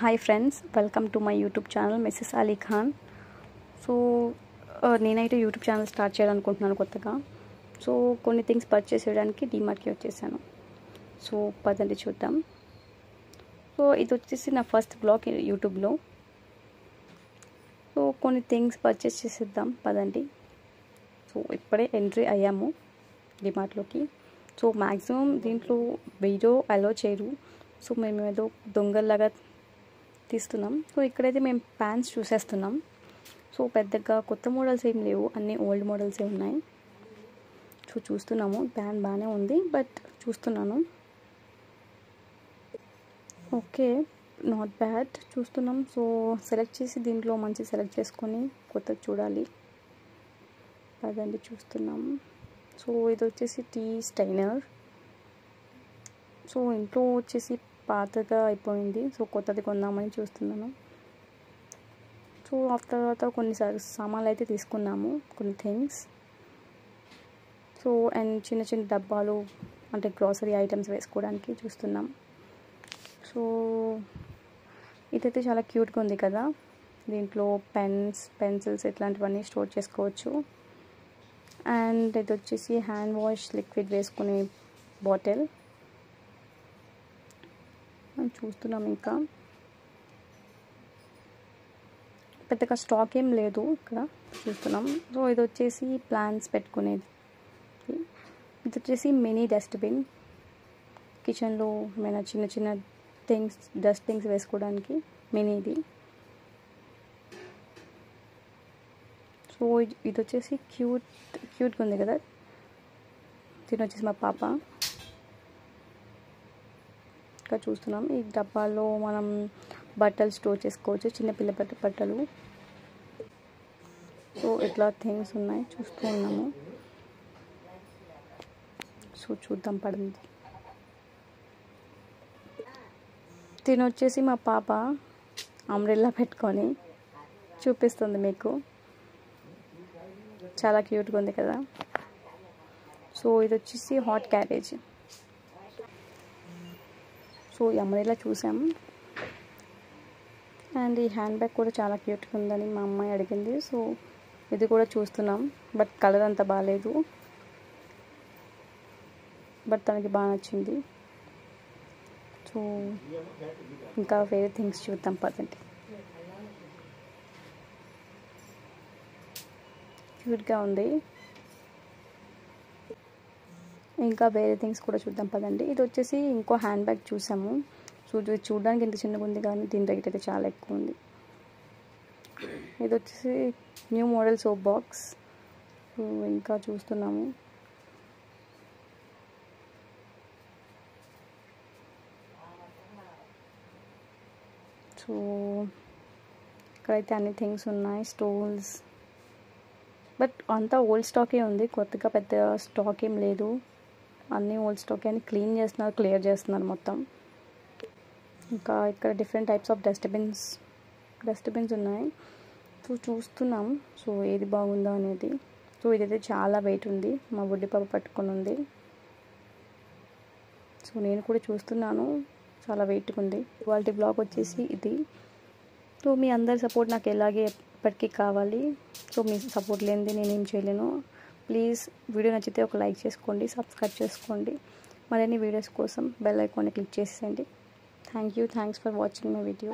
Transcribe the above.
Hi friends, welcome to my YouTube channel Mrs Ali Khan. So నేనైతే YouTube channel start చేయాలనుకుంటున్నాను కొత్తగా. So కొన్ని things purchase చేయడానికి డీమార్ట్కి వచ్చేసాను. సో పదండి చూద్దాం. సో ఇది వచ్చేసి నా ఫస్ట్ బ్లాగ్ యూట్యూబ్లో. సో కొన్ని థింగ్స్ పర్చేస్ చేసేద్దాం పదండి. సో ఇప్పుడే ఎంట్రీ అయ్యాము డీమార్ట్లోకి. సో మ్యాక్సిమం దీంట్లో వీడియో అలో చేయరు. సో మేము ఏదో దొంగల్లాగా తీస్తున్నాం. సో ఇక్కడైతే మేము ప్యాంట్స్ చూసేస్తున్నాం. సో పెద్దగా కొత్త మోడల్స్ ఏం లేవు, అన్నీ ఓల్డ్ మోడల్సే ఉన్నాయి. సో చూస్తున్నాము, ప్యాంట్ బాగానే ఉంది, బట్ చూస్తున్నాను. ఓకే, నాట్ బ్యాడ్ చూస్తున్నాం. సో సెలెక్ట్ చేసి దీంట్లో మంచి సెలెక్ట్ చేసుకొని కొత్తది చూడాలి. అదండి చూస్తున్నాం. సో ఇది వచ్చేసి టీ స్టైనర్. సో ఇంట్లో వచ్చేసి పాతగా అయిపోయింది. సో కొత్తది కొందామని చూస్తున్నాను. సో ఆ తర్వాత కొన్ని సామాన్లు అయితే తీసుకున్నాము, కొన్ని థింగ్స్. సో అండ్ చిన్న చిన్న డబ్బాలు అంటే గ్రాసరీ ఐటమ్స్ వేసుకోవడానికి చూస్తున్నాం. సో ఇదైతే చాలా క్యూట్గా ఉంది కదా. దీంట్లో పెన్స్, పెన్సిల్స్ ఇట్లాంటివన్నీ స్టోర్ చేసుకోవచ్చు. అండ్ ఇది వచ్చేసి హ్యాండ్ వాష్ లిక్విడ్ వేసుకునే బాటిల్ చూస్తున్నాం. ఇంకా పెద్దగా స్టాక్ ఏం లేదు ఇక్కడ చూస్తున్నాం. సో ఇది వచ్చేసి ప్లాంట్స్ పెట్టుకునేది. ఇది వచ్చేసి మినీ డస్ట్బిన్, కిచెన్లో ఏమైనా చిన్న చిన్న థింగ్స్, డస్ట్ థింగ్స్ వేసుకోవడానికి మినీది. సో ఇది వచ్చేసి క్యూట్గా ఉంది కదా. దీని వచ్చేసి మా పాప. ఇక్కడ చూస్తున్నాం, ఈ డబ్బాలో మనం బట్టలు స్టోర్ చేసుకోవచ్చు, చిన్నపిల్ల బట్టలు. సో ఇట్లా థింగ్స్ ఉన్నాయి, చూస్తూ ఉన్నాము. సో చూద్దాం పడింది. దీని వచ్చేసి మా పాప అంబ్రెల్లా పెట్టుకొని చూపిస్తుంది మీకు. చాలా క్యూట్గా ఉంది కదా. సో ఇది వచ్చేసి హాట్ క్యారేజ్. సో ఈ అంబ్రెల్లా చూసాము. అండ్ ఈ హ్యాండ్ బ్యాగ్ కూడా చాలా క్యూట్గా ఉందని మా అమ్మాయి అడిగింది. సో ఇది కూడా చూస్తున్నాం, బట్ కలర్ అంత బాగాలేదు, బట్ తనకి బాగా నచ్చింది. సో ఇంకా వేరే థింగ్స్ చూద్దాం పదండి. క్యూట్గా ఉంది. ఇంకా వేరే థింగ్స్ కూడా చూద్దాం పదండి. ఇది వచ్చేసి ఇంకో హ్యాండ్ బ్యాగ్ చూసాము. చూడడానికి ఇంత చిన్నగా ఉంది కానీ దీని రేట్ అయితే చాలా ఎక్కువ ఉంది. ఇది వచ్చేసి న్యూ మోడల్ సోప్ బాక్స్. ఇంకా చూస్తున్నాము. సో ఇక్కడైతే అన్ని థింగ్స్ ఉన్నాయి, స్టూల్స్, బట్ అంతా ఓల్డ్ స్టాకే ఉంది, కొత్తగా పెద్ద స్టాక్ ఏం లేదు. అన్నీ ఓల్డ్ స్టాక్ అని క్లీన్ చేస్తున్నారు, క్లియర్ చేస్తున్నారు మొత్తం. ఇంకా ఇక్కడ డిఫరెంట్ టైప్స్ ఆఫ్ డస్ట్బిన్స్ ఉన్నాయి. సో చూస్తున్నాం, సో ఏది బాగుందో అనేది. సో ఇదైతే చాలా వెయిట్ ఉంది, మా బుడ్డి పాప పట్టుకొని ఉంది. సో నేను కూడా చూస్తున్నాను, చాలా వెయిట్గా ఉంది. వాళ్ళ బ్లాగ్ వచ్చేసి ఇది. సో మీ అందరి సపోర్ట్ నాకు ఎలాగే ఎప్పటికీ కావాలి. సో మీ సపోర్ట్ లేనిది నేనేం చేయలేను. ప్లీజ్ వీడియో నచ్చితే ఒక లైక్ చేసుకోండి, సబ్స్క్రైబ్ చేసుకోండి. మరిన్ని వీడియోస్ కోసం బెల్ ఐకాన్ని క్లిక్ చేసేయండి. Thanks for watching my video.